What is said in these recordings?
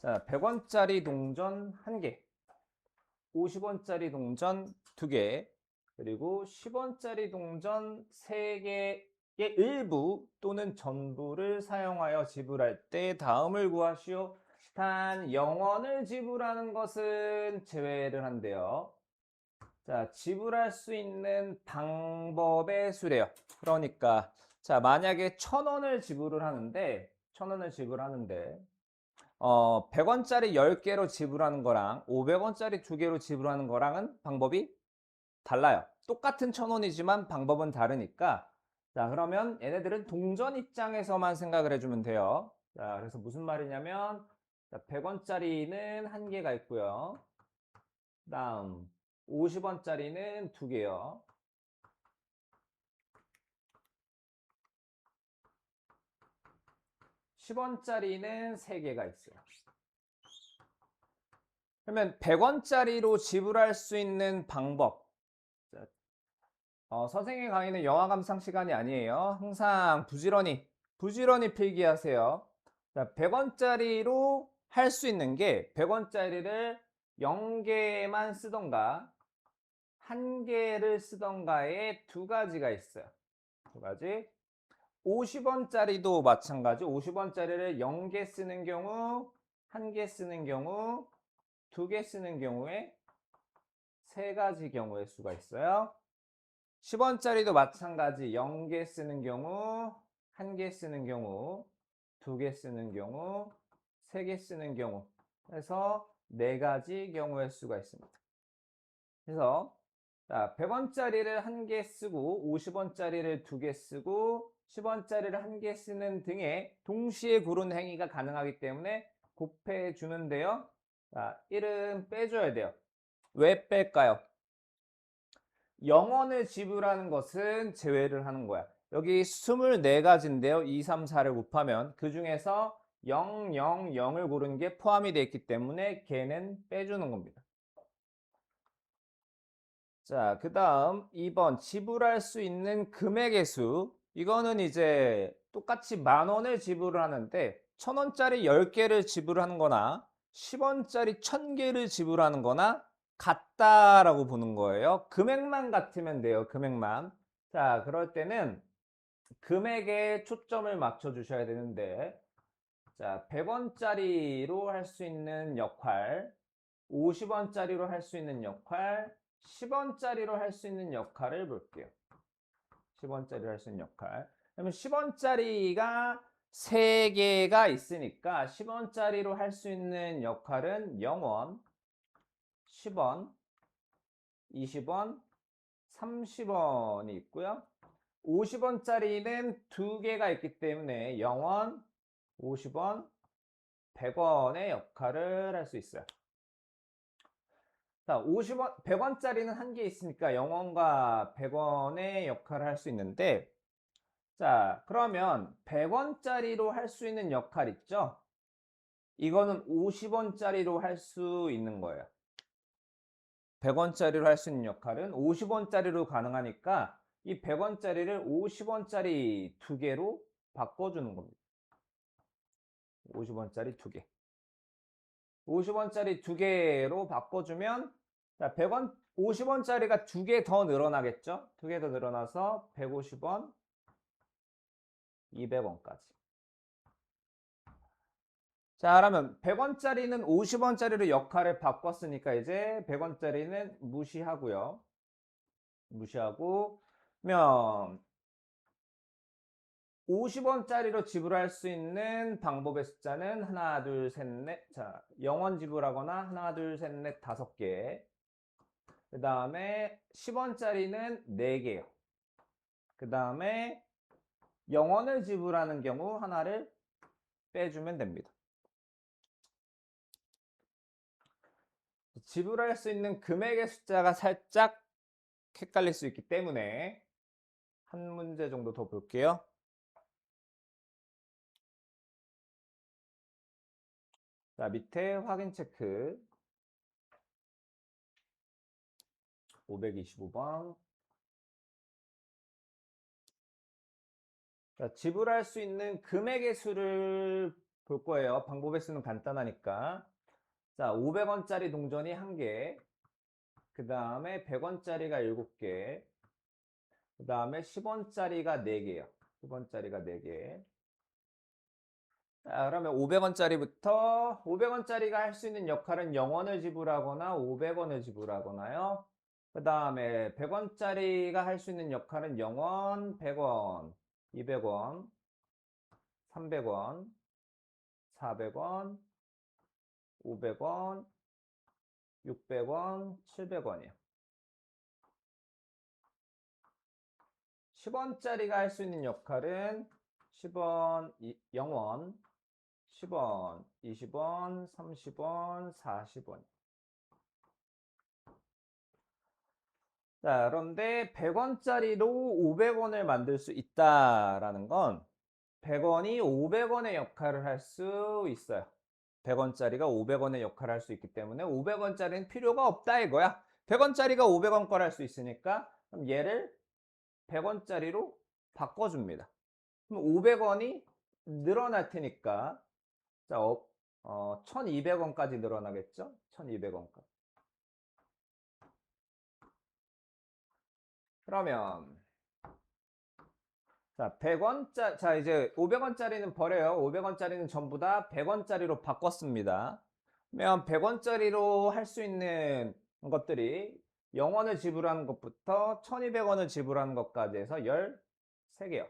자, 100원짜리 동전 1개, 50원짜리 동전 2개, 그리고 10원짜리 동전 3개의 일부 또는 전부를 사용하여 지불할 때 다음을 구하시오. 단 0원을 지불하는 것은 제외를 한대요. 자, 지불할 수 있는 방법의 수래요. 그러니까 자, 만약에 1000원을 지불을 하는데 100원짜리 10개로 지불하는 거랑 500원짜리 2개로 지불하는 거랑은 방법이 달라요. 똑같은 1000원이지만 방법은 다르니까. 자, 그러면 얘네들은 동전 입장에서만 생각을 해주면 돼요. 자, 그래서 무슨 말이냐면 100원짜리는 1개가 있고요. 다음 50원짜리는 2개요. 10원짜리는 3개가 있어요. 그러면 100원짜리로 지불할 수 있는 방법. 선생님 강의는 영화 감상 시간이 아니에요. 항상 부지런히 필기하세요. 자, 100원짜리로 할 수 있는 게 100원짜리를 0개만 쓰던가 1개를 쓰던가의 두 가지가 있어요. 두 가지. 50원짜리도 마찬가지. 50원짜리를 0개 쓰는 경우, 1개 쓰는 경우, 2개 쓰는 경우에 세 가지 경우의 수가 있어요. 10원짜리도 마찬가지. 0개 쓰는 경우, 1개 쓰는 경우, 2개 쓰는 경우, 3개 쓰는 경우 해서 네 가지 경우의 수가 있습니다. 그래서 100원짜리를 1개 쓰고 50원짜리를 2개 쓰고 10원짜리를 1개 쓰는 등의 동시에 고른 행위가 가능하기 때문에 곱해 주는데요. 자, 1은 빼줘야 돼요. 왜 뺄까요? 0원을 지불하는 것은 제외를 하는 거야. 여기 24가지인데요. 2, 3, 4를 곱하면 그 중에서 0, 0, 0을 고른 게 포함이 되어 있기 때문에 걔는 빼주는 겁니다. 자, 그 다음 2번 지불할 수 있는 금액의 수. 이거는 이제 똑같이 10,000원을 지불을 하는데 1,000원짜리 10개를 지불하는 거나 10원짜리 1,000개를 지불하는 거나 같다라고 보는 거예요. 금액만 같으면 돼요. 금액만. 자, 그럴 때는 금액에 초점을 맞춰 주셔야 되는데 자, 100원짜리로 할 수 있는 역할, 50원짜리로 할 수 있는 역할, 10원짜리로 할 수 있는 역할을 볼게요. 10원짜리로 할 수 있는 역할. 그러면 10원짜리가 3개가 있으니까 10원짜리로 할 수 있는 역할은 0원, 10원, 20원, 30원이 있고요. 50원짜리는 2개가 있기 때문에 0원, 50원, 100원의 역할을 할 수 있어요. 자, 50원, 100원짜리는 1개 있으니까 0원과 100원의 역할을 할 수 있는데, 자, 그러면 100원짜리로 할 수 있는 역할 있죠? 이거는 50원짜리로 할 수 있는 거예요. 100원짜리로 할 수 있는 역할은 50원짜리로 가능하니까 이 100원짜리를 50원짜리 2개로 바꿔주는 겁니다. 50원짜리 2개. 50원짜리 2개로 바꿔주면 자, 100원, 50원짜리가 2개 더 늘어나겠죠? 2개 더 늘어나서 150원, 200원까지. 자, 그러면 100원짜리는 50원짜리로 역할을 바꿨으니까 이제 100원짜리는 무시하고요. 무시하고, 면 50원짜리로 지불할 수 있는 방법의 숫자는 하나, 둘, 셋, 넷. 자, 0원 지불하거나 하나, 둘, 셋, 넷, 5개. 그 다음에 10원짜리는 4개요. 그 다음에 0원을 지불하는 경우 하나를 빼주면 됩니다. 지불할 수 있는 금액의 숫자가 살짝 헷갈릴 수 있기 때문에 한 문제 정도 더 볼게요. 자, 밑에 확인 체크 525번. 자, 지불할 수 있는 금액의 수를 볼 거예요. 방법의 수는 간단하니까. 자, 500원짜리 동전이 1개, 그 다음에 100원짜리가 7개, 그 다음에 10원짜리가 4개요. 10원짜리가 4개. 자, 그러면 500원짜리부터 500원짜리가 할 수 있는 역할은 0원을 지불하거나 500원을 지불하거나요. 그 다음에 100원짜리가 할 수 있는 역할은 0원, 100원, 200원, 300원, 400원, 500원, 600원, 700원이요. 10원짜리가 할 수 있는 역할은 10원, 0원, 10원, 20원, 30원, 40원. 자, 그런데 100원짜리로 500원을 만들 수 있다라는 건 100원이 500원의 역할을 할 수 있어요. 100원짜리가 500원의 역할을 할 수 있기 때문에 500원짜리는 필요가 없다 이거야. 100원짜리가 500원 걸 할 수 있으니까 그럼 얘를 100원짜리로 바꿔줍니다. 그럼 500원이 늘어날 테니까 자, 1200원까지 늘어나겠죠? 1200원까지. 그러면 자, 100원짜리, 자, 이제 500원짜리는 버려요. 500원짜리는 전부 다 100원짜리로 바꿨습니다. 그러면 100원짜리로 할 수 있는 것들이 0원을 지불하는 것부터 1200원을 지불하는 것까지 해서 13개요.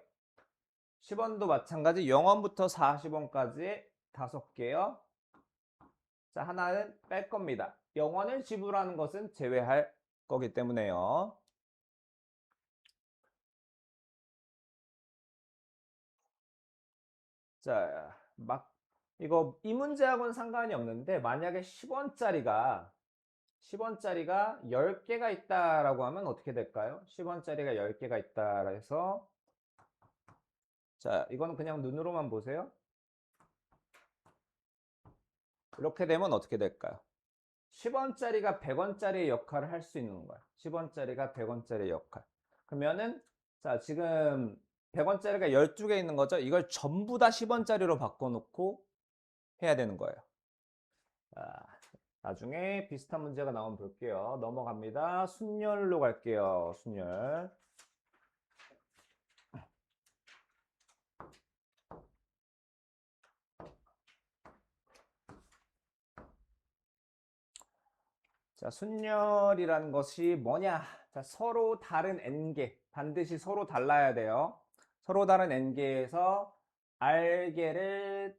10원도 마찬가지 0원부터 40원까지 5개요. 자, 하나는 뺄 겁니다. 0원을 지불하는 것은 제외할 거기 때문에요. 자, 이거 이 문제하고는 상관이 없는데 만약에 10원짜리가 10개가 있다라고 하면 어떻게 될까요? 10원짜리가 10개가 있다 해서 자, 이거는 그냥 눈으로만 보세요. 이렇게 되면 어떻게 될까요? 10원짜리가 100원짜리의 역할을 할 수 있는 거야. 10원짜리가 100원짜리의 역할. 그러면은 자, 지금 100원짜리가 12개 있는 거죠. 이걸 전부 다 10원짜리로 바꿔놓고 해야 되는 거예요. 자, 나중에 비슷한 문제가 나오면 볼게요. 넘어갑니다. 순열로 갈게요. 순열. 자, 순열이라는 것이 뭐냐? 자, 서로 다른 n개, 반드시 서로 달라야 돼요. 서로 다른 n개에서 r개를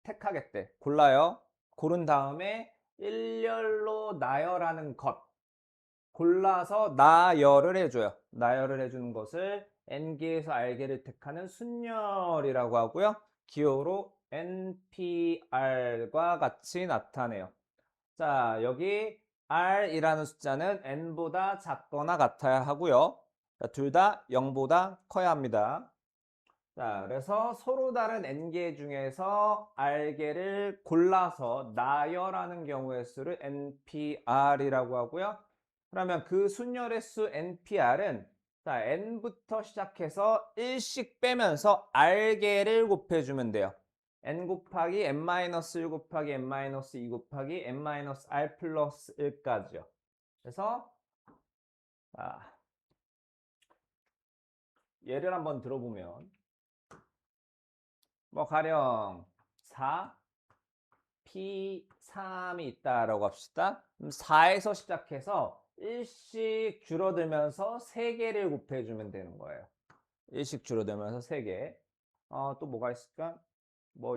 택하겠대. 골라요. 고른 다음에 일렬로 나열하는 것. 골라서 나열을 해줘요. 나열을 해주는 것을 n개에서 r개를 택하는 순열이라고 하고요. 기호로 npr과 같이 나타내요. 자, 여기 r이라는 숫자는 n보다 작거나 같아야 하고요. 둘 다 0보다 커야 합니다. 자, 그래서 서로 다른 n개 중에서 r개를 골라서 나열하는 경우의 수를 npr이라고 하고요. 그러면 그 순열의 수 npr은 자, n부터 시작해서 1씩 빼면서 r개를 곱해주면 돼요. n 곱하기 n-1 곱하기 n-2 곱하기 n-r 플러스 1까지요. 그래서 예를 한번 들어보면 뭐 가령 4, P3이 있다라고 합시다. 그럼 4에서 시작해서 1씩 줄어들면서 3개를 곱해주면 되는 거예요. 1씩 줄어들면서 3개. 또 뭐가 있을까? 뭐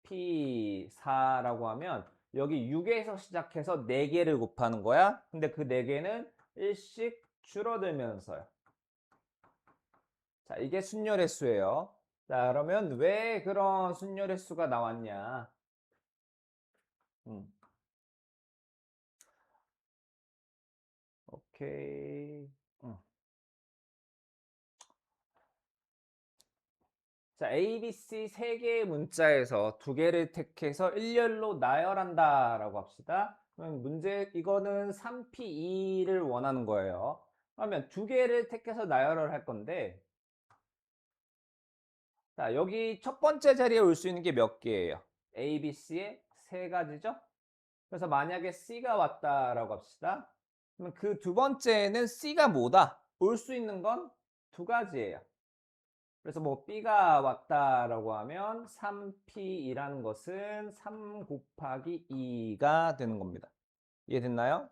6P4라고 하면 여기 6에서 시작해서 4개를 곱하는 거야. 근데 그 4개는 1씩 줄어들면서요. 자, 이게 순열의 수예요. 자, 그러면 왜 그런 순열의 수가 나왔냐? 오케이. 자, A, B, C 세 개의 문자에서 두 개를 택해서 일렬로 나열한다라고 합시다. 그럼 문제 이거는 3P2를 원하는 거예요. 그러면 두 개를 택해서 나열을 할 건데 자, 여기 첫 번째 자리에 올 수 있는 게 몇 개예요? A, B, C의 세 가지죠? 그래서 만약에 C가 왔다라고 합시다. 그러면 그 두 번째는 C가 뭐다? 올 수 있는 건 두 가지예요. 그래서 뭐 B가 왔다라고 하면 3P이라는 것은 3 곱하기 2가 되는 겁니다. 이해됐나요?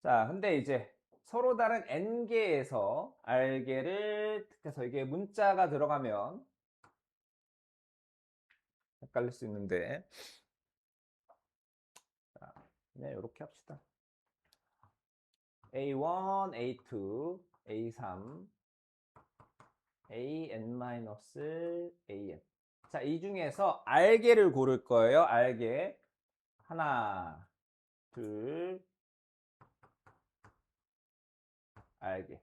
자, 근데 이제 서로 다른 n개에서 r개를 택해서 이게 문자가 들어가면 헷갈릴 수 있는데, 자, 그냥 이렇게 합시다. A1, A2, A3, AN-AN. 자, 이 중에서 r개를 고를 거예요. r개. 하나, 둘, r개.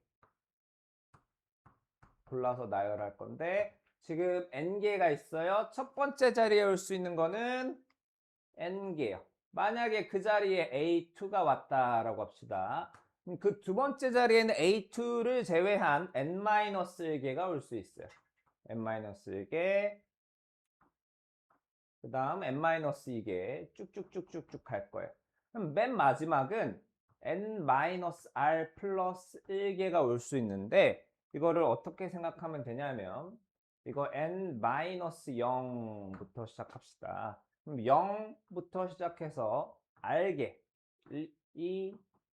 골라서 나열할 건데, 지금 n개가 있어요. 첫 번째 자리에 올 수 있는 거는 n개요. 만약에 그 자리에 A2가 왔다라고 합시다. 그럼 그 두 번째 자리에는 A2를 제외한 n-1개가 올 수 있어요. n-1개, 그 다음 n-2개 쭉쭉쭉쭉쭉 갈 거예요. 그럼 맨 마지막은 n-r 플러스 1개가 올 수 있는데 이거를 어떻게 생각하면 되냐면 이거 n-0부터 시작합시다. 그럼 0부터 시작해서 r개,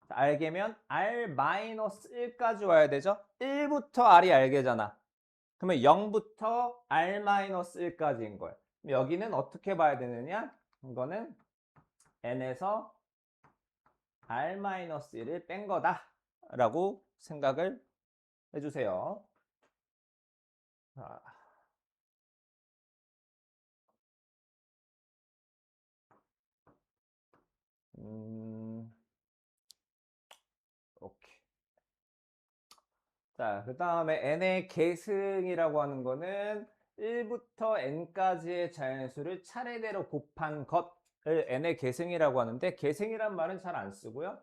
r개면 r-1까지 와야 되죠? 1부터 r이 r개잖아. 그러면 0부터 r-1까지인 거예요. 여기는 어떻게 봐야 되느냐? 이거는 n에서 r-1을 뺀 거다 라고 생각을 해주세요. 자, 오케이. 자, 그 다음에 n의 계승이라고 하는 거는 1부터 n까지의 자연수를 차례대로 곱한 것을 n의 계승이라고 하는데 계승이란 말은 잘 안 쓰고요.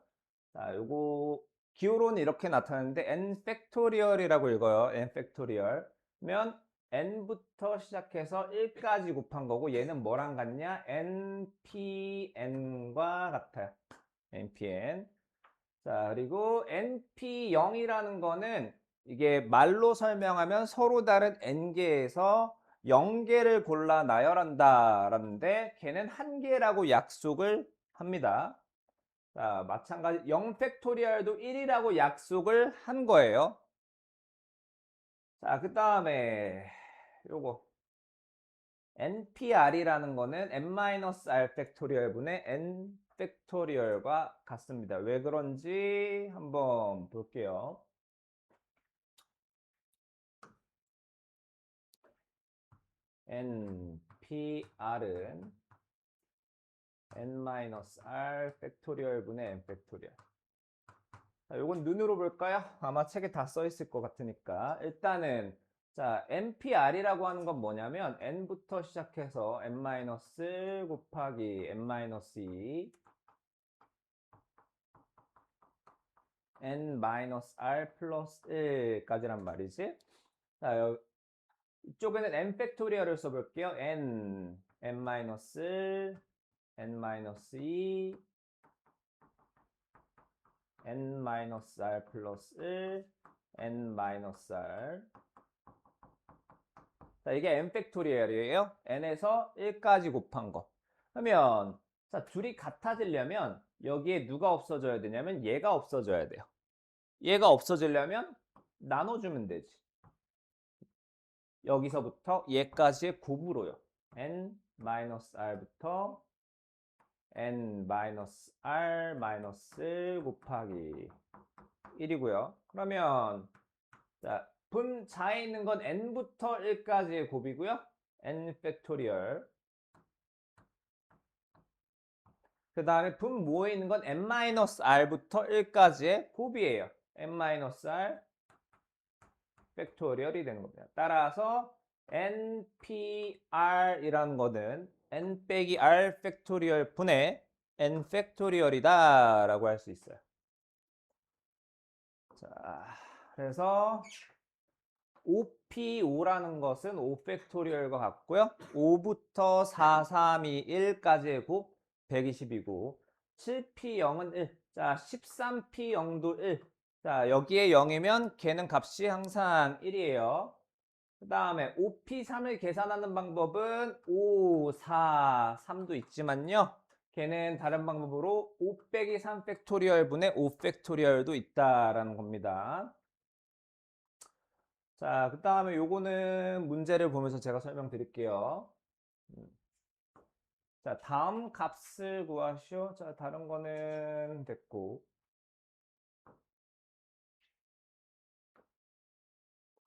자, 요거 기호로는 이렇게 나타나는데 n 팩토리얼이라고 읽어요. n 팩토리얼면 n부터 시작해서 1까지 곱한 거고 얘는 뭐랑 같냐? npn과 같아요. npn. 자, 그리고 np0이라는 거는 이게 말로 설명하면 서로 다른 n개에서 0개를 골라 나열한다 라는데 걔는 한 개라고 약속을 합니다. 자, 마찬가지 0 팩토리얼도 1이라고 약속을 한 거예요. 자, 그 다음에 요거 npr이라는 거는 n-r 팩토리얼 분의 n 팩토리얼과 같습니다. 왜 그런지 한번 볼게요. npr은 n-r 팩토리얼 분의 n 팩토리얼. 자, 요건 눈으로 볼까요? 아마 책에 다 써 있을 것 같으니까. 일단은 자, npr이라고 하는 건 뭐냐면 n부터 시작해서 n- 곱하기 n-2 n-r 플러스 1까지란 말이지. 자, 이쪽에는 n 팩토리얼을 써볼게요. n-1, n-2, n-r 플러스 1, n-r. 자, 이게 n 팩토리얼이에요. n에서 1까지 곱한 거. 그러면 자, 둘이 같아지려면 여기에 누가 없어져야 되냐면 얘가 없어져야 돼요. 얘가 없어지려면 나눠주면 되지. 여기서부터 얘까지의 곱으로요. n-r부터 n-r 곱하기 1이고요. 그러면 자, 분자에 있는 건 n부터 1까지의 곱이고요. n 팩토리얼. 그 다음에 분모에 있는 건 n-r부터 1까지의 곱이에요. n-r 팩토리얼이 되는 겁니다. 따라서 npr이라는 거는 n 빼기 r 팩토리얼 분의 n 팩토리얼이다 라고 할 수 있어요. 자, 그래서 5P5라는 것은 5팩토리얼과 같고요. 5부터 4, 3, 2, 1까지의 곱 120이고 7P0은 1. 자, 13P0도 1. 자, 여기에 0이면 걔는 값이 항상 1이에요. 그 다음에 5P3을 계산하는 방법은 5, 4, 3도 있지만요. 걔는 다른 방법으로 5 빼기 3 팩토리얼 분의 5 팩토리얼도 있다라는 겁니다. 자, 그 다음에 요거는 문제를 보면서 제가 설명드릴게요. 자, 다음 값을 구하시오. 자, 다른 거는 됐고.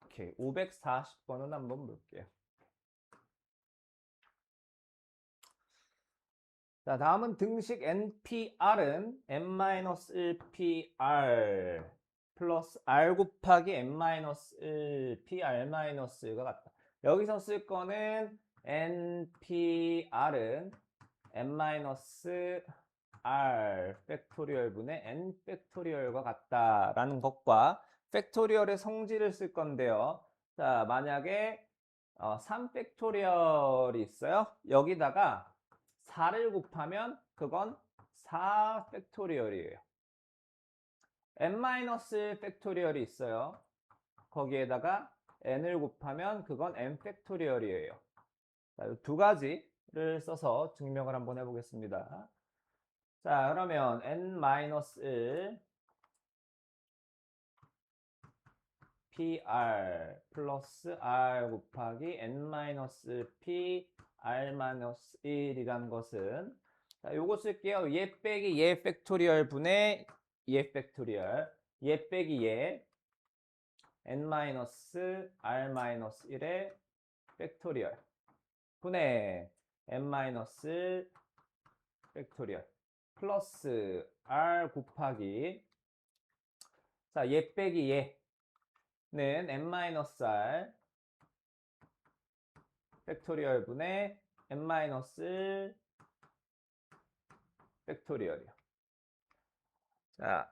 오케이. 540번은 한번 볼게요. 자, 다음은 등식 NPR은 n-1PR 플러스 R 곱하기 n-1PR가 같다. 여기서 쓸 거는 NPR은 n-R 팩토리얼 분의 n 팩토리얼과 같다라는 것과 팩토리얼의 성질을 쓸 건데요. 자, 만약에 3 팩토리얼이 있어요. 여기다가 4를 곱하면 그건 4 팩토리얼이에요. n-1 팩토리얼이 있어요. 거기에다가 n을 곱하면 그건 n 팩토리얼이에요. 자, 두 가지를 써서 증명을 한번 해보겠습니다. 자, 그러면 n-1 PR 플러스 R 곱하기 n-p R-1이란 것은 자, 요거 쓸게요. 얘 빼기 얘 팩토리얼 분의 얘 팩토리얼 얘 빼기 얘 n-R-1의 팩토리얼 분의 n- 팩토리얼 플러스 R 곱하기 자, 얘 빼기 얘는 n-R 팩토리얼 분의 n- 팩토리얼이요. 자,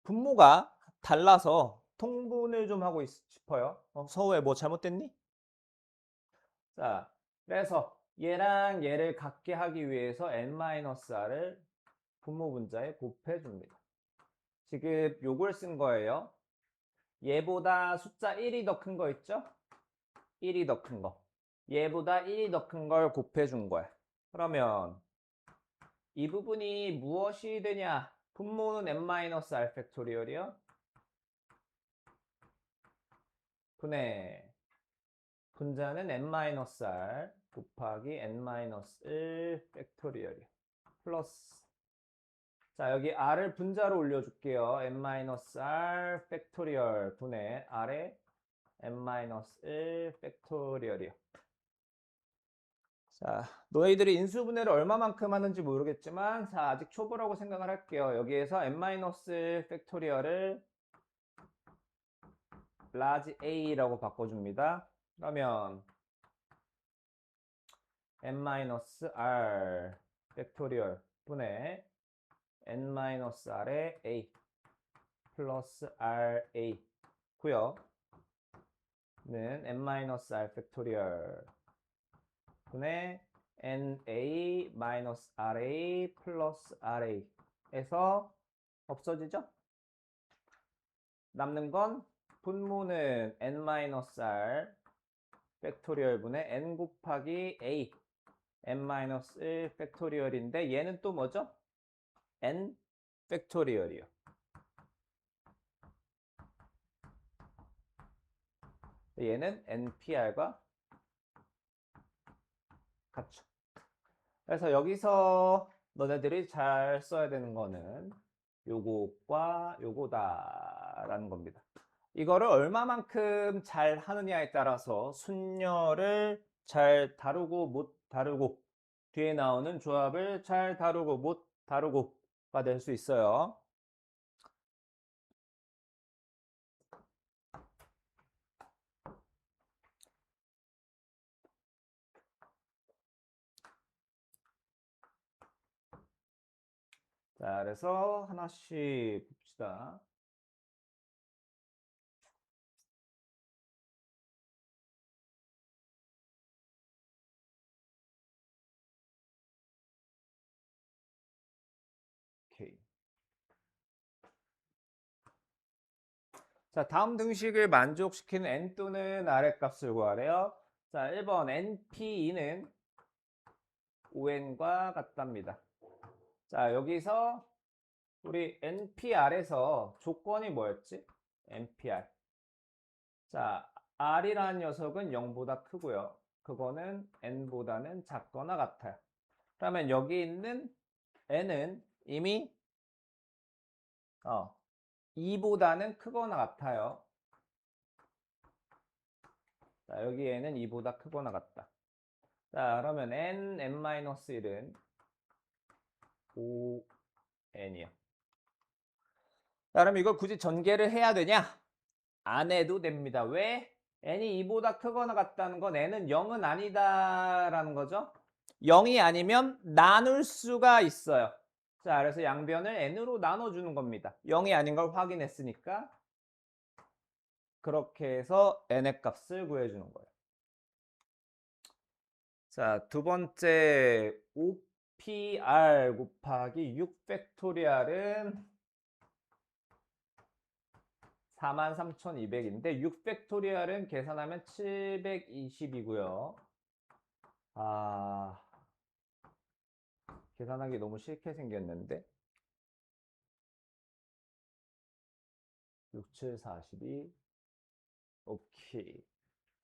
분모가 달라서 통분을 좀 하고 싶어요. 서우에 뭐 잘못됐니? 자, 그래서 얘랑 얘를 같게 하기 위해서 n-r을 분모 분자에 곱해줍니다. 지금 요걸 쓴 거예요. 얘보다 숫자 1이 더 큰 거 있죠? 1이 더 큰 거. 얘보다 1이 더 큰 걸 곱해준 거야. 그러면 이 부분이 무엇이 되냐? 분모는 n-r 팩토리얼이요. 분의 분자는 n-r 곱하기 n-1 팩토리얼이요. 플러스 자, 여기 r을 분자로 올려줄게요. n-r 팩토리얼 분의 r의 n-1 팩토리얼이요. 자, 너희들이 인수분해를 얼마만큼 하는지 모르겠지만 자, 아직 초보라고 생각을 할게요. 여기에서 n-1 팩토리얼을 라지 a라고 바꿔줍니다. 그러면 n-r 팩토리얼 분의 n-r의 a 플러스 ra 고요. 는 n-r 팩토리얼 분의 na-ra 플러스 ra 에서 없어지죠? 남는 건 분모는 n-r 팩토리얼 분의 n 곱하기 a n-1 팩토리얼인데 얘는 또 뭐죠? n 팩토리얼이요. 얘는 npr과 같죠. 그래서 여기서 너네들이 잘 써야 되는 거는 요것과 요거다라는 겁니다. 이거를 얼마만큼 잘 하느냐에 따라서 순열을 잘 다루고 못 다루고 뒤에 나오는 조합을 잘 다루고 못 다루고가 될 수 있어요. 자, 그래서 하나씩 봅시다. 자, 다음 등식을 만족시키는 n 또는 r의 값을 구하래요. 자, 1번 np2는 5n과 같답니다. 자, 여기서 우리 npr에서 조건이 뭐였지? npr. 자, r이라는 녀석은 0보다 크고요. 그거는 n보다는 작거나 같아요. 그러면 여기 있는 n은 이미 2보다는 크거나 같아요. 자, 여기에는 2보다 크거나 같다. 자, 그러면 n-1은 5n이요. 자, 그럼 이걸 굳이 전개를 해야 되냐? 안 해도 됩니다. 왜? n이 2보다 크거나 같다는 건 n은 0은 아니다라는 거죠. 0이 아니면 나눌 수가 있어요. 자, 그래서 양변을 n으로 나눠주는 겁니다. 0이 아닌 걸 확인했으니까 그렇게 해서 n의 값을 구해주는 거예요. 자, 두 번째 5pr 곱하기 6 팩토리얼은 43,200인데 6 팩토리얼은 계산하면 720이고요. 계산하기 너무 싫게 생겼는데 6, 7, 42 오케이.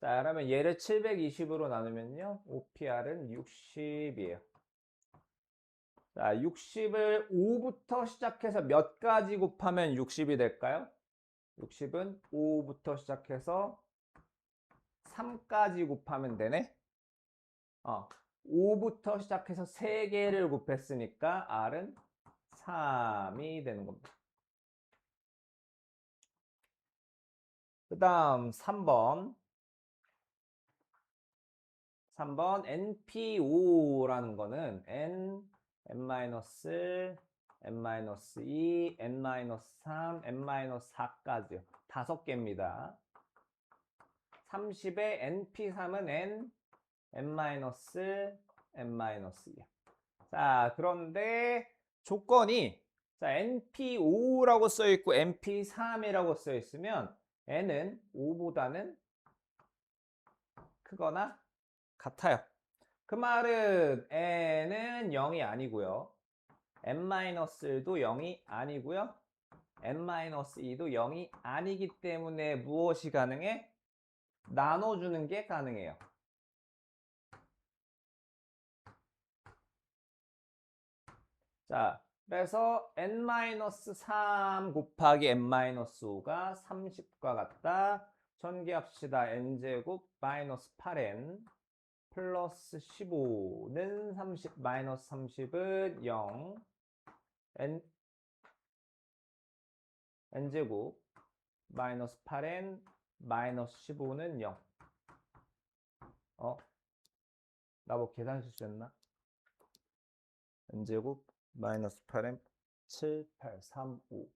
자, 그러면 얘를 720으로 나누면요 5pr은 60이에요. 자, 60을 5부터 시작해서 몇 가지 곱하면 60이 될까요? 60은 5부터 시작해서 3까지 곱하면 되네. 5부터 시작해서 3개를 곱했으니까 R은 3이 되는 겁니다. 그 다음 3번 NP5라는 거는 n-n-2, n-3, n-4까지요. 5개입니다. 30의 NP3은 n, n-n-2요. 자, 그런데 조건이 자, NP5라고 써 있고 NP3이라고 써 있으면 n은 5보다는 크거나 같아요. 그 말은 n은 0이 아니고요. n-1도 0이 아니고요. n-2도 0이 아니기 때문에 무엇이 가능해? 나눠주는 게 가능해요. 자, 그래서 n-3 곱하기 n-5가 30과 같다. 전개합시다. n제곱 마이너스 8n 플러스 15는 30 마이너스 30은 0 n제곱 마이너스 8n 마이너스 15는 0. 나 뭐 계산 실수했나? n제곱 마이너스 8n 7, 8, 3, 5.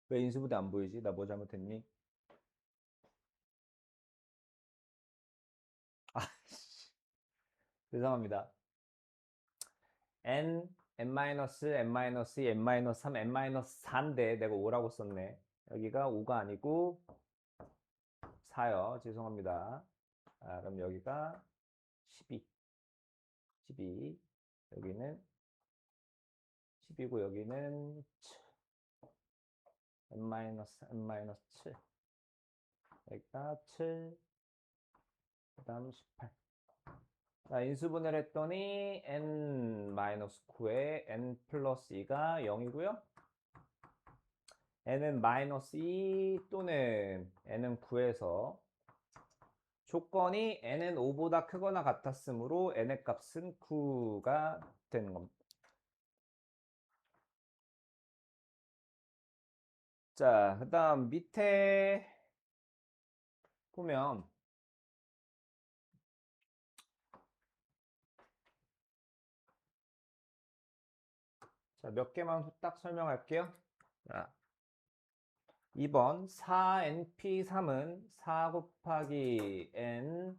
왜 인수분해 안 보이지? 나 뭐 잘못했니? 죄송합니다. n, n-n-2, n-3, n-4인데 내가 5라고 썼네. 여기가 5가 아니고 4요. 죄송합니다. 그럼 여기가 12. 여기는 10이고 여기는 n-7. 여기가 7, 그 다음 18. 자, 인수분해를 했더니 n-9에 n 플러스 2가 0이고요. n은 마이너스 2 또는 n은 9에서 조건이 n은 5보다 크거나 같았으므로 n의 값은 9가 되는 겁니다. 자, 그 다음 밑에 보면 자, 몇 개만 후딱 설명할게요. 자, 2번 4np3은 4 곱하기 n-n-2.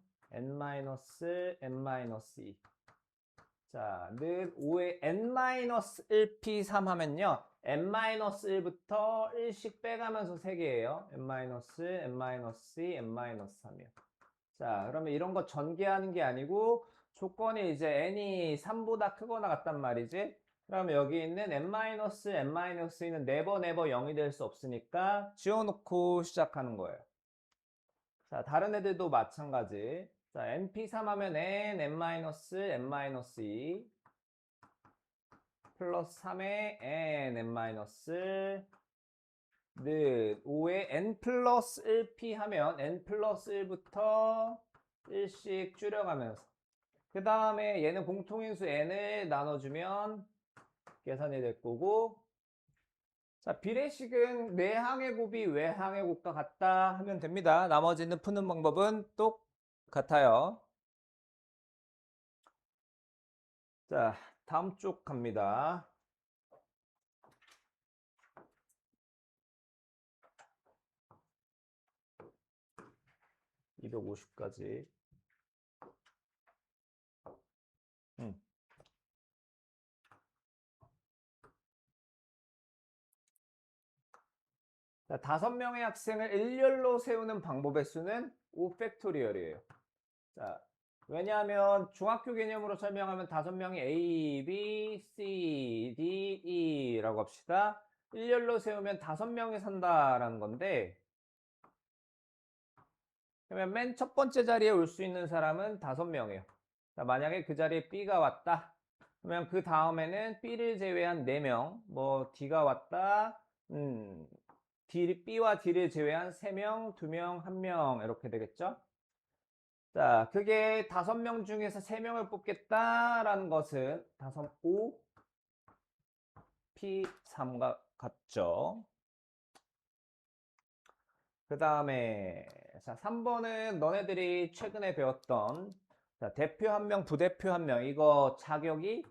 자, 는 5의 n-1p3 하면요. n-1부터 1씩 빼가면서 3개예요. n-, n-2, n-3이요. 자, 그러면 이런 거 전개하는 게 아니고 조건이 이제 n이 3보다 크거나 같단 말이지. 그러면 여기 있는 n-n-2는 never 0이 될 수 없으니까 지워놓고 시작하는 거예요. 자, 다른 애들도 마찬가지. 자, np3 하면 n-n-2 플러스 3의 n-n-는 5의 n 플러스 1p 하면 n 플러스 1부터 1씩 줄여가면서 그 다음에 얘는 공통인수 n을 나눠주면 계산이 될 거고, 자, 비례식은 내항의 곱이 외항의 곱과 같다 하면 됩니다. 나머지는 푸는 방법은 똑같아요. 자, 다음 쪽 갑니다. 250까지. 자, 5명의 학생을 일렬로 세우는 방법의 수는 5팩토리얼이에요. 자, 왜냐하면 중학교 개념으로 설명하면 5명이 A, B, C, D, E라고 합시다. 일렬로 세우면 5명이 산다라는 건데, 그러면 맨 첫 번째 자리에 올 수 있는 사람은 5명이에요. 자, 만약에 그 자리에 B가 왔다. 그러면 그 다음에는 B를 제외한 4명, 뭐 D가 왔다. B와 D를 제외한 3명, 2명, 1명 이렇게 되겠죠? 자, 그게 5명 중에서 3명을 뽑겠다라는 것은 5, P, 3과 같죠? 그 다음에 자, 3번은 너네들이 최근에 배웠던 자, 대표 1명, 부대표 1명. 이거 자격이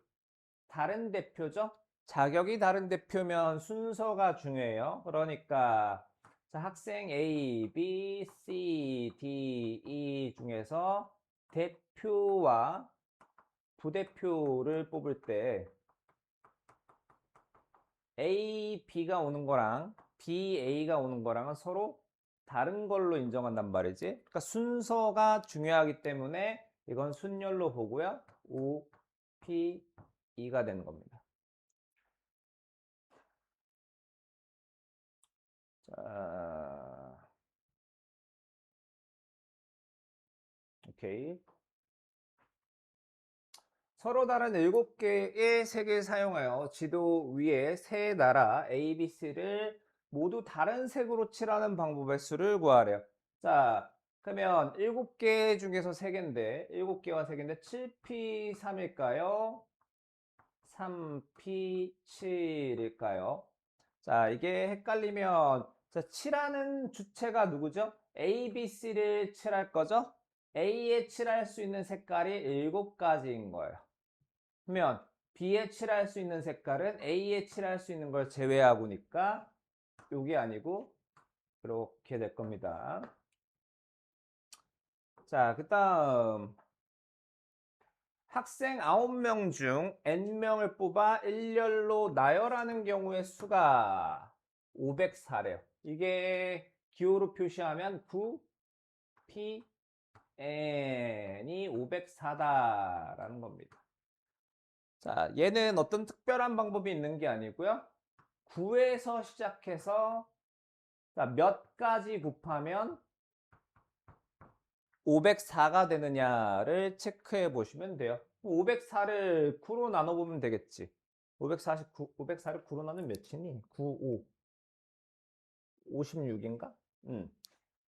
다른 대표죠? 자격이 다른 대표면 순서가 중요해요. 그러니까 자, 학생 A, B, C, D, E 중에서 대표와 부대표를 뽑을 때 A, B가 오는 거랑 B, A가 오는 거랑은 서로 다른 걸로 인정한단 말이지. 그러니까 순서가 중요하기 때문에 이건 순열로 보고요. O, P, E가 되는 겁니다. 자, 오케이. 서로 다른 7개의 색을 사용하여 지도 위에 세 나라 A, B, C를 모두 다른 색으로 칠하는 방법의 수를 구하래요. 자, 그러면 7개 중에서 3개인데 7개와 3개인데 7P3일까요? 3P7일까요? 자, 이게 헷갈리면 자, 칠하는 주체가 누구죠? A, B, C를 칠할 거죠? A에 칠할 수 있는 색깔이 7가지인 거예요. 그러면 B에 칠할 수 있는 색깔은 A에 칠할 수 있는 걸 제외하고니까 이게 아니고 이렇게 될 겁니다. 자, 그 다음 학생 9명 중 N명을 뽑아 일렬로 나열하는 경우의 수가 504래요. 이게 기호로 표시하면 9, P, N이 504다라는 겁니다. 자, 얘는 어떤 특별한 방법이 있는 게 아니고요. 9에서 시작해서 몇 가지 곱하면 504가 되느냐를 체크해 보시면 돼요. 504를 9로 나눠보면 되겠지. 549, 504를 9로 나누면 몇이니? 9, 5. 56인가?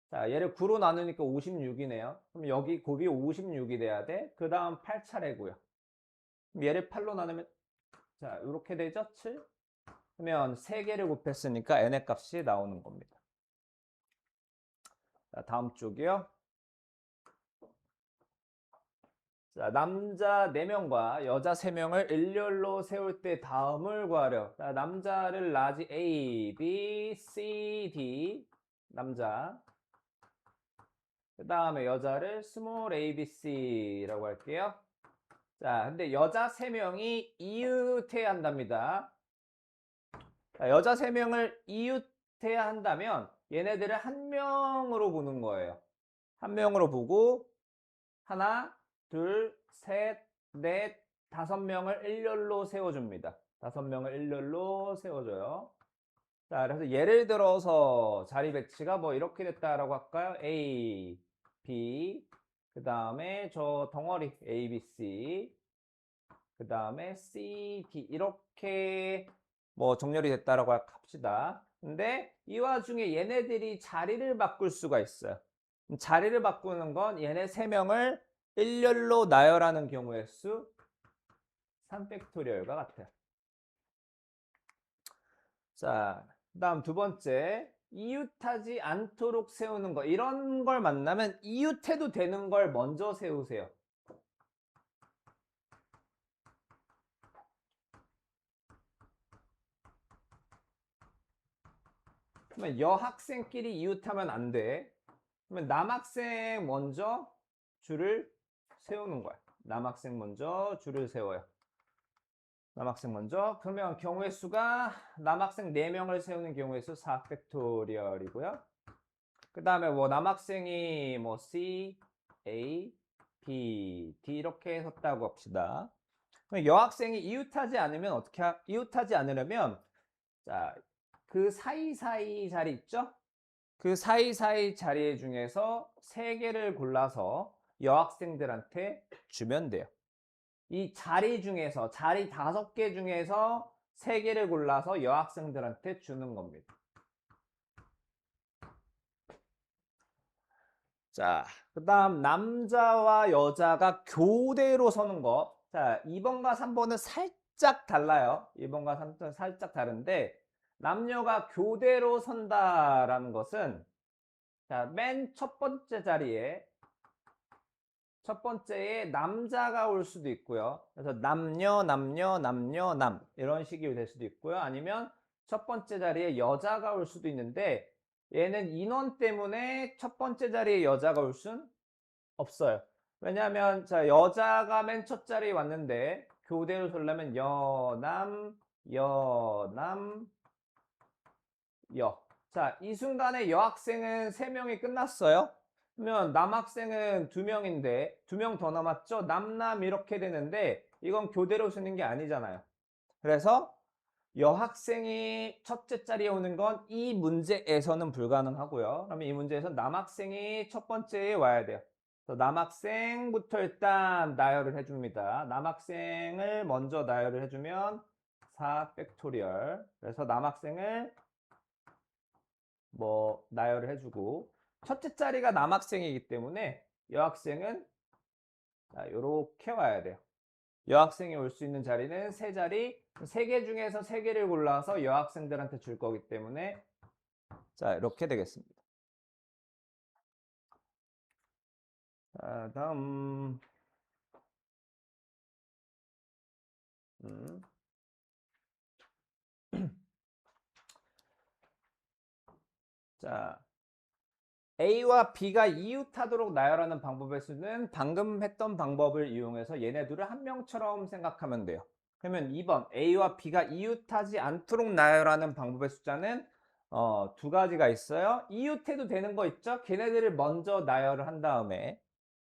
자, 얘를 9로 나누니까 56이네요. 그럼 여기 곱이 56이 돼야 돼. 그 다음 8차례고요. 그럼 얘를 8로 나누면, 자, 이렇게 되죠? 7? 그러면 3개를 곱했으니까 n의 값이 나오는 겁니다. 자, 다음 쪽이요. 자, 남자 4명과 여자 3명을 일렬로 세울 때 다음을 구하려. 자, 남자를 라지 A, B, C, D 남자. 그 다음에 여자를 스몰 A, B, C라고 할게요. 자, 근데 여자 3명이 이웃해야 한답니다. 자, 여자 3명을 이웃해야 한다면 얘네들을 한 명으로 보는 거예요. 한 명으로 보고 하나, 둘, 셋, 넷, 5명을 일렬로 세워줍니다. 5명을 일렬로 세워줘요. 자, 그래서 예를 들어서 자리 배치가 뭐 이렇게 됐다라고 할까요? A, B, 그 다음에 저 덩어리 A, B, C, 그 다음에 C, D 이렇게 뭐 정렬이 됐다라고 합시다. 근데 이 와중에 얘네들이 자리를 바꿀 수가 있어요. 자리를 바꾸는 건 얘네 3명을 일렬로 나열하는 경우의 수 3팩토리얼과 같아요. 자, 그 다음 두 번째, 이웃하지 않도록 세우는 거. 이런 걸 만나면 이웃해도 되는 걸 먼저 세우세요. 그러면 여학생끼리 이웃하면 안 돼. 그러면 남학생 먼저 줄을 세우는 거야. 남학생 먼저 줄을 세워요. 남학생 먼저. 그러면 경우의 수가 남학생 4명을 세우는 경우의 수 4팩토리얼이고요. 그 다음에 뭐 남학생이 뭐 C, A, B, D 이렇게 섰다고 합시다. 그럼 여학생이 이웃하지 않으면 이웃하지 않으려면 자, 그 사이사이 자리 있죠? 그 사이사이 자리 중에서 3개를 골라서 여학생들한테 주면 돼요. 이 자리 중에서 자리 5개 중에서 3개를 골라서 여학생들한테 주는 겁니다. 자, 그 다음 남자와 여자가 교대로 서는 거. 자, 2번과 3번은 살짝 달라요. 2번과 3번은 살짝 다른데 남녀가 교대로 선다라는 것은 자, 맨 첫 번째 자리에 첫 번째에 남자가 올 수도 있고요. 그래서 남녀, 남녀, 남녀, 남 이런 식이 될 수도 있고요. 아니면 첫 번째 자리에 여자가 올 수도 있는데 얘는 인원 때문에 첫 번째 자리에 여자가 올 순 없어요. 왜냐하면 자 여자가 맨 첫 자리에 왔는데 교대로 설려면 여남, 여남, 여. 자, 이 순간에 여학생은 3명이 끝났어요. 그러면 남학생은 2명인데 2명 더 남았죠? 남남 이렇게 되는데 이건 교대로 쓰는 게 아니잖아요. 그래서 여학생이 첫째 자리에 오는 건 이 문제에서는 불가능하고요. 그러면 이 문제에서 남학생이 첫 번째에 와야 돼요. 그래서 남학생부터 일단 나열을 해줍니다. 남학생을 먼저 나열을 해주면 4팩토리얼. 그래서 남학생을 뭐 나열을 해주고 첫째 자리가 남학생이기 때문에 여학생은 이렇게 와야 돼요. 여학생이 올 수 있는 자리는 3자리, 3개 중에서 3개를 골라서 여학생들한테 줄 거기 때문에 자 이렇게 되겠습니다. 자, 다음 자 A와 B가 이웃하도록 나열하는 방법의 수는 방금 했던 방법을 이용해서 얘네들을 한 명처럼 생각하면 돼요. 그러면 2번 A와 B가 이웃하지 않도록 나열하는 방법의 숫자는 2가지가 있어요. 이웃해도 되는 거 있죠? 걔네들을 먼저 나열을 한 다음에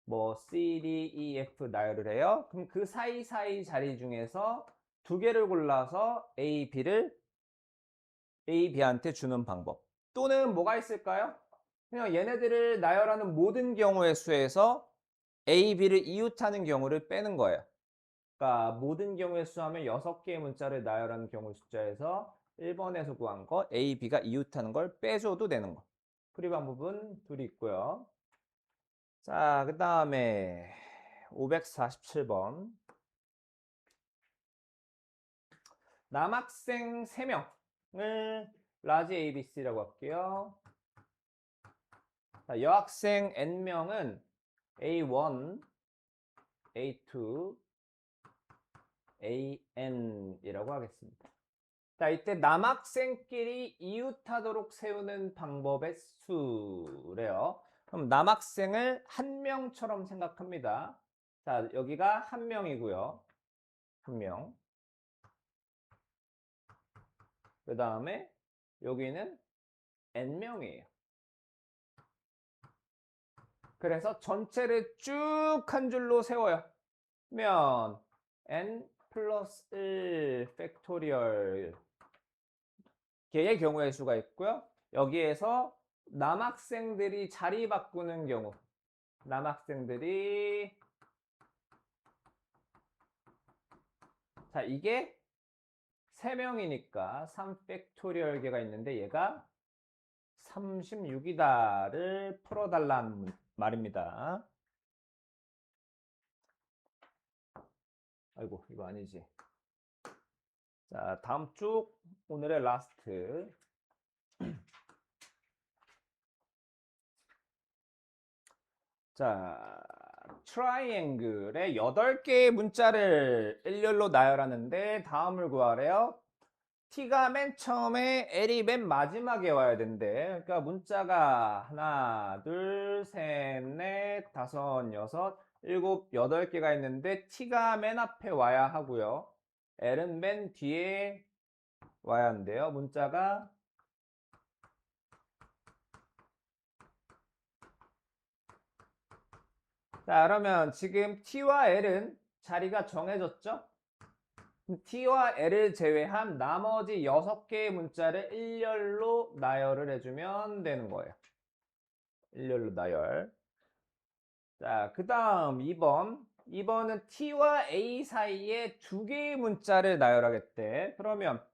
뭐 C, D, E, F 나열을 해요. 그럼 그 사이사이 자리 중에서 2개를 골라서 A, B한테 주는 방법. 또는 뭐가 있을까요? 그냥 얘네들을 나열하는 모든 경우의 수에서 A, B를 이웃하는 경우를 빼는 거예요. 그러니까 모든 경우의 수 하면 6개의 문자를 나열하는 경우 숫자에서 1번에서 구한 거 A, B가 이웃하는 걸 빼줘도 되는 거. 풀이 방법은 둘이 있고요. 자, 그 다음에 547번. 남학생 3명을 라지 ABC라고 할게요. 자, 여학생 N명은 A1, A2, AN이라고 하겠습니다. 자, 이때 남학생끼리 이웃하도록 세우는 방법의 수래요. 그럼 남학생을 한 명처럼 생각합니다. 자, 여기가 한 명이고요. 한 명. 그 다음에 여기는 n명이에요. 그래서 전체를 쭉 한 줄로 세워요. 면 n 플러스 1 팩토리얼 개의 경우의 수가 있고요. 여기에서 남학생들이 자리 바꾸는 경우, 남학생들이, 자, 이게 3명이니까 3 팩토리얼 개가 있는데 얘가 36이다를 풀어달라는 말입니다. 아이고, 이거 아니지. 자, 다음 쭉 오늘의 라스트. 자, 트라이앵글에 8개의 문자를 일렬로 나열하는데 다음을 구하래요. t가 맨 처음에 l이 맨 마지막에 와야 된대. 그러니까 문자가 하나, 둘, 셋, 넷, 다섯, 여섯, 일곱, 8개가 있는데 t가 맨 앞에 와야 하고요. l은 맨 뒤에 와야 한대요. 문자가 자, 그러면 지금 t와 l은 자리가 정해졌죠? t와 l을 제외한 나머지 6개의 문자를 일렬로 나열을 해주면 되는 거예요. 일렬로 나열. 자, 그 다음 2번. 2번은 t와 a 사이에 2개의 문자를 나열하겠대. 그러면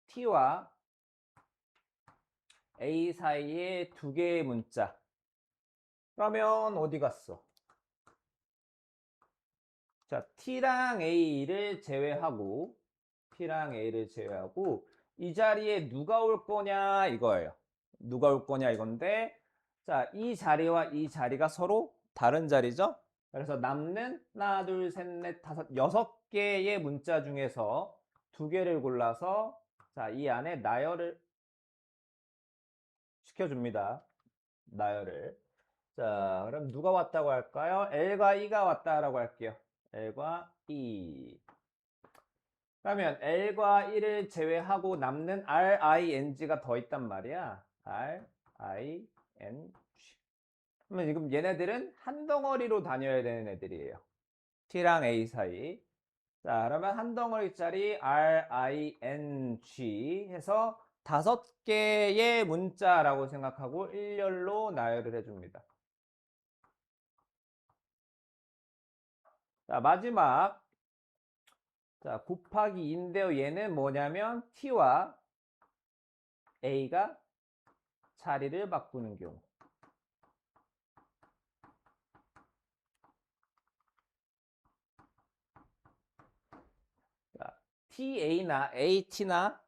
t와 a 사이에 2개의 문자. 그러면 어디 갔어? 자, t랑 a를 제외하고 이 자리에 누가 올 거냐 이거예요. 누가 올 거냐 이건데 자, 이 자리와 이 자리가 서로 다른 자리죠. 그래서 남는 하나, 둘, 셋, 넷, 다섯, 6개의 문자 중에서 2개를 골라서 자, 이 안에 나열을 시켜줍니다. 나열을. 자, 그럼 누가 왔다고 할까요? L과 E가 왔다라고 할게요. L과 E. 그러면 L과 E를 제외하고 남는 RING가 더 있단 말이야. RING. 그러면 지금 얘네들은 한 덩어리로 다녀야 되는 애들이에요. T랑 A 사이. 자, 그러면 한 덩어리짜리 RING 해서 5개의 문자라고 생각하고 일렬로 나열을 해줍니다. 자, 마지막. 자, 곱하기 2인데요. 얘는 뭐냐면 T와 A가 자리를 바꾸는 경우. 자, TA나 AT나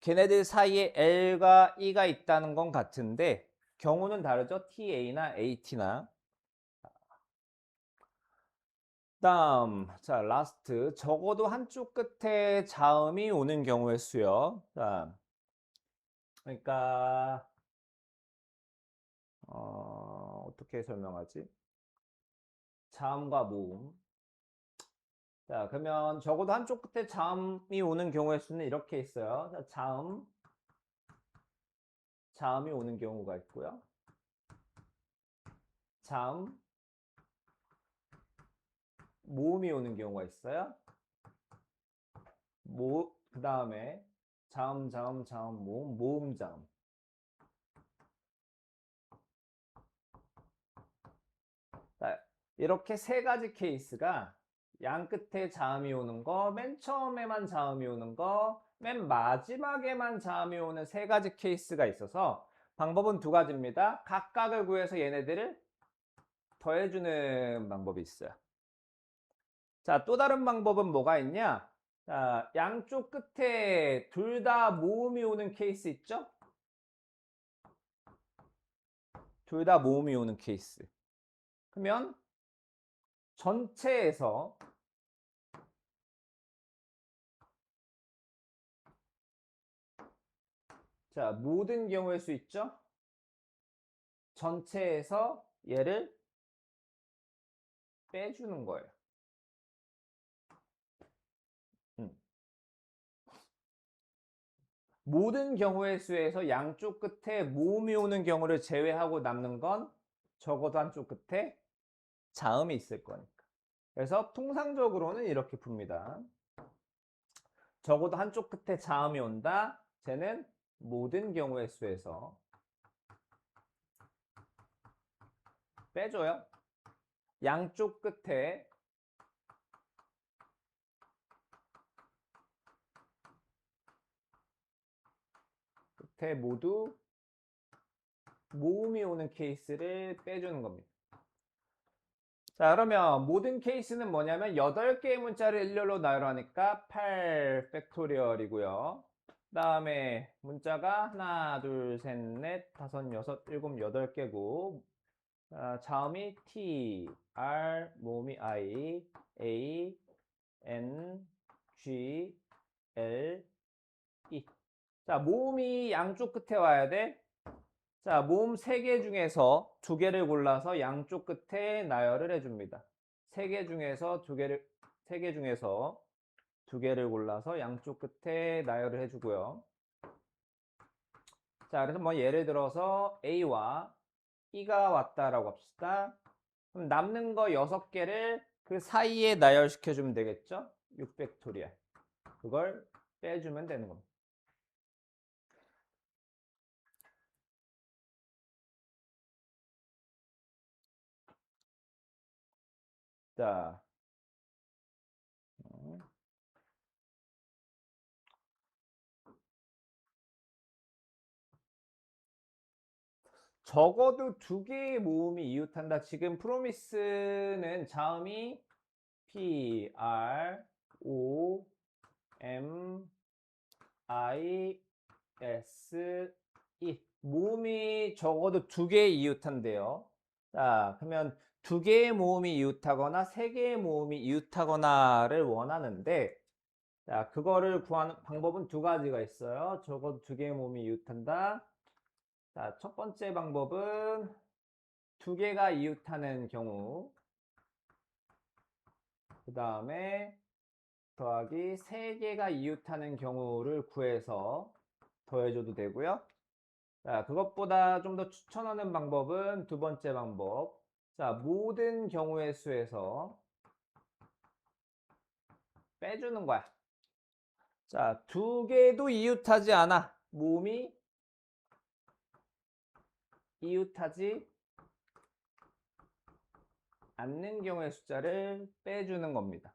걔네들 사이에 L과 E가 있다는 건 같은데 경우는 다르죠. TA나 AT나. 다음, 자, 라스트. 적어도 한쪽 끝에 자음이 오는 경우의 수요. 자, 그러니까 어떻게 설명하지? 자음과 모음. 자, 그러면 적어도 한쪽 끝에 자음이 오는 경우의 수는 이렇게 있어요. 자, 자음이 오는 경우가 있고요. 자음, 모음이 오는 경우가 있어요. 그 다음에 자음, 모음, 모음, 자음. 자, 이렇게 3가지 케이스가 양 끝에 자음이 오는 거, 맨 처음에만 자음이 오는 거, 맨 마지막에만 자음이 오는 3가지 케이스가 있어서 방법은 2가지입니다. 각각을 구해서 얘네들을 더해주는 방법이 있어요. 자, 또 다른 방법은 뭐가 있냐? 자, 양쪽 끝에 둘 다 모음이 오는 케이스 있죠? 둘 다 모음이 오는 케이스. 그러면 전체에서 자, 모든 경우일 수 있죠? 전체에서 얘를 빼주는 거예요. 음. 모든 경우의 수에서 양쪽 끝에 모음이 오는 경우를 제외하고 남는 건 적어도 한쪽 끝에 자음이 있을 거니까. 그래서 통상적으로는 이렇게 풉니다. 적어도 한쪽 끝에 자음이 온다. 쟤는 모든 경우의 수에서 빼줘요. 양쪽 끝에 모두 모음이 오는 케이스를 빼주는 겁니다. 자, 그러면 모든 케이스는 뭐냐면 8개의 문자를 일렬로 나열하니까 8 팩토리얼이고요. 다음에 문자가 하나, 둘, 셋, 넷, 다섯, 여섯, 일곱, 8개고 자음이 T, R, 모음이 I, A, N, G, L, E. 자, 모음이 양쪽 끝에 와야 돼. 자, 모음 3개 중에서 2개를 골라서 양쪽 끝에 나열을 해줍니다. 3개 중에서 3개 중에서 2개를 골라서 양쪽 끝에 나열을 해주고요. 자, 그래서 뭐 예를 들어서 A와 E가 왔다라고 합시다. 그럼 남는 거 6개를 그 사이에 나열시켜주면 되겠죠? 6팩토리얼. 그걸 빼주면 되는 겁니다. 자, 적어도 2개의 모음이 이웃한다. 지금 프로미스는 자음이 P, R, O, M, I, S, E. 모음이 적어도 2개의 이웃한대요. 자, 그러면 2개의 모음이 이웃하거나 3개의 모음이 이웃하거나를 원하는데, 자, 그거를 구하는 방법은 2가지가 있어요. 적어도 2개의 모음이 이웃한다. 자, 첫 번째 방법은 2개가 이웃하는 경우, 그 다음에 더하기 3개가 이웃하는 경우를 구해서 더해줘도 되고요. 자, 그것보다 좀 더 추천하는 방법은 2번째 방법. 자, 모든 경우의 수에서 빼주는 거야. 자, 2개도 이웃하지 않아. 모음이 이웃하지 않는 경우의 숫자를 빼주는 겁니다.